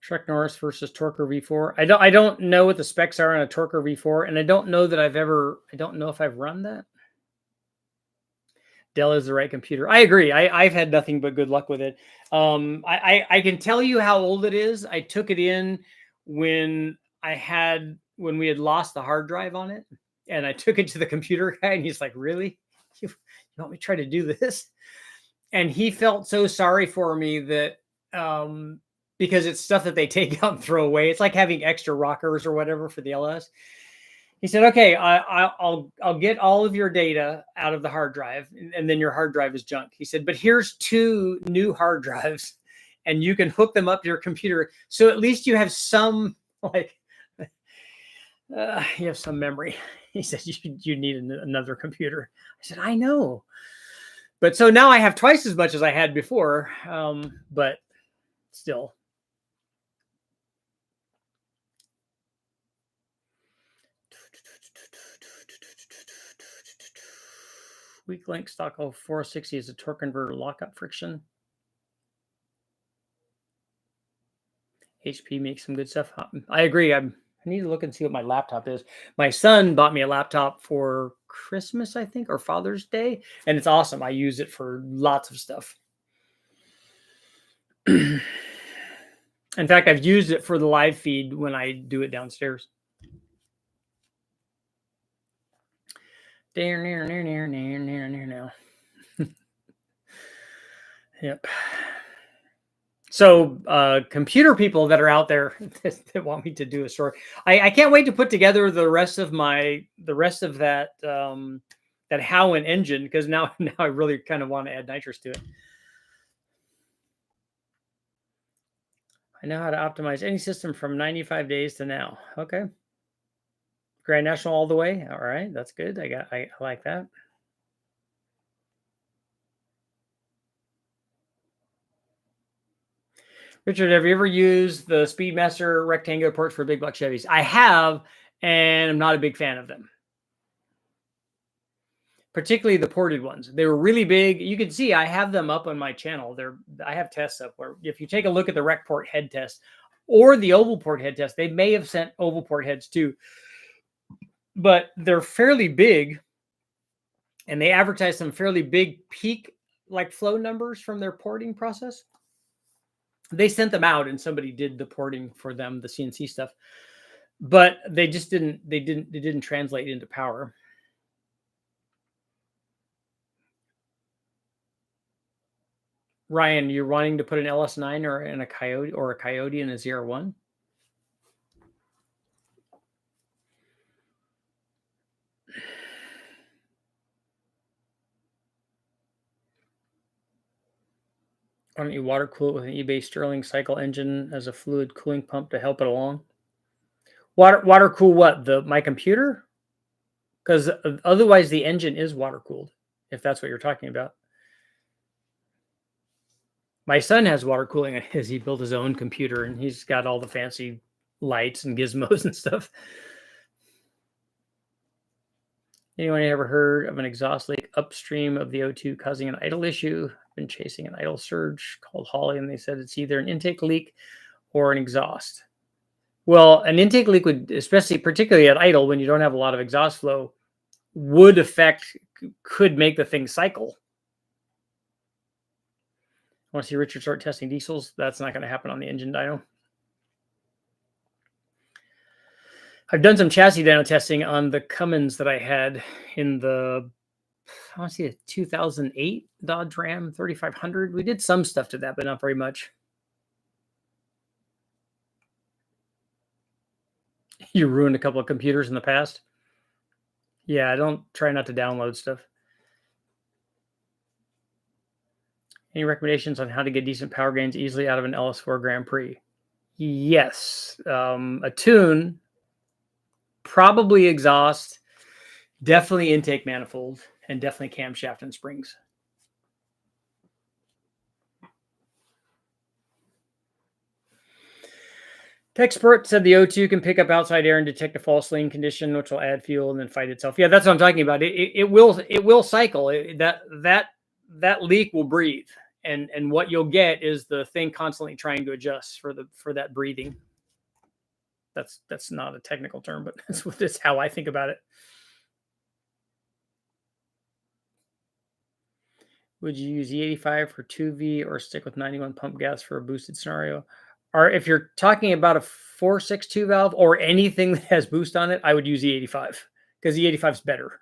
Trek Norris versus Torker V4. I don't know what the specs are on a Torker V4, and I don't know if I've run that. Dell is the right computer. I agree. I've had nothing but good luck with it. I can tell you how old it is. I took it in when we had lost the hard drive on it, and I took it to the computer guy, and he's like, "Really? You want me to try to do this?" And he felt so sorry for me that because it's stuff that they take out and throw away. It's like having extra rockers or whatever for the LS. He said, "Okay, I'll get all of your data out of the hard drive, and then your hard drive is junk." He said, "But here's 2 new hard drives, and you can hook them up to your computer, so at least you have some you have some memory." He said, "You need another computer." I said, "I know, but so now I have twice as much as I had before, but still." Weak link stock 460 is a torque converter lockup friction. HP makes some good stuff. I agree. I need to look and see what my laptop is. My son bought me a laptop for Christmas, I think, or Father's Day, and it's awesome. I use it for lots of stuff. In fact, I've used it for the live feed when I do it downstairs. Now. Yep. So computer people that are out there that want me to do a story, I can't wait to put together the rest of that that Howen engine, because now I really kind of want to add nitrous to it. I know how to optimize any system from 95 days to now. Okay. Grand National all the way. All right, that's good. I like that. Richard, have you ever used the Speedmaster rectangular ports for big block Chevys? I have, and I'm not a big fan of them. Particularly the ported ones. They were really big. You can see I have them up on my channel. I have tests up where if you take a look at the rec port head test or the oval port head test, they may have sent oval port heads too, but they're fairly big, and they advertise some fairly big peak flow numbers from their porting process. They sent them out, and somebody did the porting for them, the CNC stuff, but they just didn't translate into power. Ryan, you're wanting to put an LS9 or a Coyote in a ZR1? Why don't you water cool it with an eBay Stirling cycle engine as a fluid cooling pump to help it along? Water cool what? My computer? Because otherwise the engine is water cooled, if that's what you're talking about. My son has water cooling on his. He built his own computer, and he's got all the fancy lights and gizmos and stuff. Anyone ever heard of an exhaust leak upstream of the O2 causing an idle issue? I've been chasing an idle surge, called Holly, and they said it's either an intake leak or an exhaust. Well, an intake leak would, particularly at idle, when you don't have a lot of exhaust flow, could make the thing cycle. I want to see Richard start testing diesels. That's not going to happen on the engine dyno. I've done some chassis dyno testing on the Cummins that I had in the I want to see a 2008 Dodge Ram 3500. We did some stuff to that, but not very much. You ruined a couple of computers in the past. Yeah, I don't try not to download stuff. Any recommendations on how to get decent power gains easily out of an LS4 Grand Prix? Yes. A tune, probably exhaust, definitely intake manifold, and definitely camshaft and springs. Techspert said the O2 can pick up outside air and detect a false lean condition, which will add fuel and then fight itself. Yeah, that's what I'm talking about. It will cycle. That leak will breathe, and what you'll get is the thing constantly trying to adjust for that breathing. That's not a technical term, but that's how I think about it. Would you use E85 for 2V or stick with 91 pump gas for a boosted scenario? Or if you're talking about a 462 valve or anything that has boost on it, I would use E85 because E85 is better.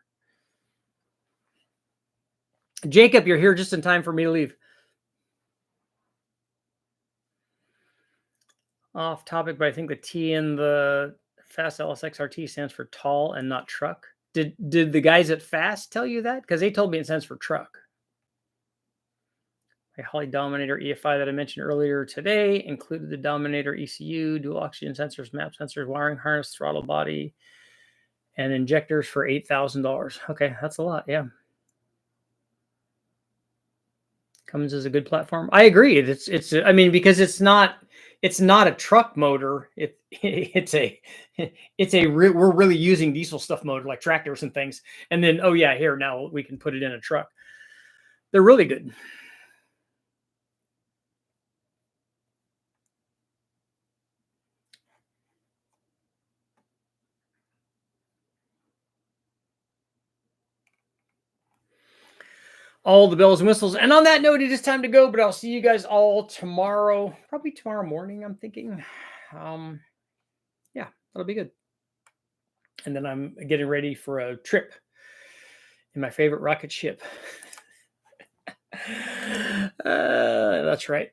Jacob, you're here just in time for me to leave. Off topic, but I think the T in the Fast LSX RT stands for tall and not truck. Did the guys at Fast tell you that? Because they told me it stands for truck. My Holly Dominator EFI that I mentioned earlier today included the Dominator ECU, dual oxygen sensors, map sensors, wiring harness, throttle body, and injectors for $8,000. Okay, that's a lot. Yeah. Cummins is a good platform. I agree. It's. I mean, because it's not a truck motor. We're really using diesel stuff motor like tractors and things. And then here now we can put it in a truck. They're really good. All the bells and whistles. And on that note, it is time to go, but I'll see you guys all tomorrow, probably tomorrow morning, I'm thinking. That'll be good. And then I'm getting ready for a trip in my favorite rocket ship. That's right.